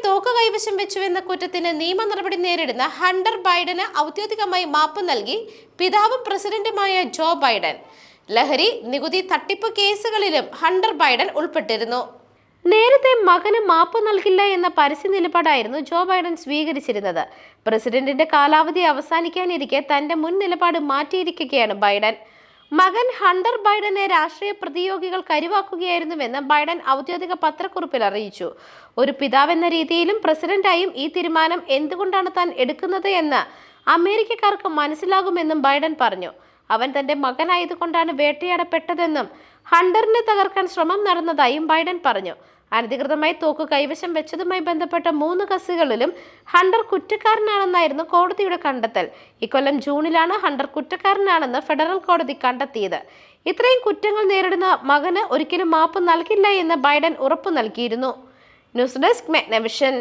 തോക്ക് കൈവശം വെച്ചുവെന്ന കുറ്റത്തിന് നിയമ നടപടി നേരിടുന്ന ഹണ്ടർ ബൈഡന് ഔദ്യോഗികമായി മാപ്പ് നൽകി പിതാവും പ്രസിഡന്റുമായ ജോ ബൈഡൻ. ലഹരി നികുതി തട്ടിപ്പ് കേസുകളിലും ഹണ്ടർ ബൈഡൻ ഉൾപ്പെട്ടിരുന്നു. നേരത്തെ മകന് മാപ്പ് നൽകില്ല എന്ന പരസ്യ നിലപാടായിരുന്നു ജോ ബൈഡൻ സ്വീകരിച്ചിരുന്നത്. പ്രസിഡന്റിന്റെ കാലാവധി അവസാനിക്കാനിരിക്കെ തന്റെ മുൻ നിലപാട് മാറ്റിയിരിക്കുകയാണ് ബൈഡൻ. മകൻ ഹണ്ടർ ബൈഡനെ രാഷ്ട്രീയ പ്രതിയോഗികൾ കരുവാക്കുകയായിരുന്നുവെന്ന് ബൈഡൻ ഔദ്യോഗിക പത്രക്കുറിപ്പിൽ അറിയിച്ചു. ഒരു പിതാവെന്ന രീതിയിലും പ്രസിഡന്റായും ഈ തീരുമാനം എന്തുകൊണ്ടാണ് താൻ എടുക്കുന്നത് എന്ന് അമേരിക്കക്കാർക്ക് മനസ്സിലാകുമെന്നും ബൈഡൻ പറഞ്ഞു. അവൻ തന്റെ മകനായതുകൊണ്ടാണ് വേട്ടയാടപ്പെട്ടതെന്നും ഹണ്ടറിനെ തകർക്കാൻ ശ്രമം നടന്നതായും ബൈഡൻ പറഞ്ഞു. അനധികൃതമായി തോക്ക് കൈവശം വെച്ചതുമായി ബന്ധപ്പെട്ട 3 കേസുകളിലും ഹണ്ടർ കുറ്റക്കാരനാണെന്നായിരുന്നു കോടതിയുടെ കണ്ടെത്തൽ. ഇക്കൊല്ലം ജൂണിലാണ് ഹണ്ടർ കുറ്റക്കാരനാണെന്ന് ഫെഡറൽ കോടതി കണ്ടെത്തിയത്. ഇത്രയും കുറ്റങ്ങൾ നേരിടുന്ന മകന് ഒരിക്കലും മാപ്പ് നൽകില്ല എന്ന് ബൈഡൻ ഉറപ്പു നൽകിയിരുന്നു. News desk മെഗ്നവിഷൻ.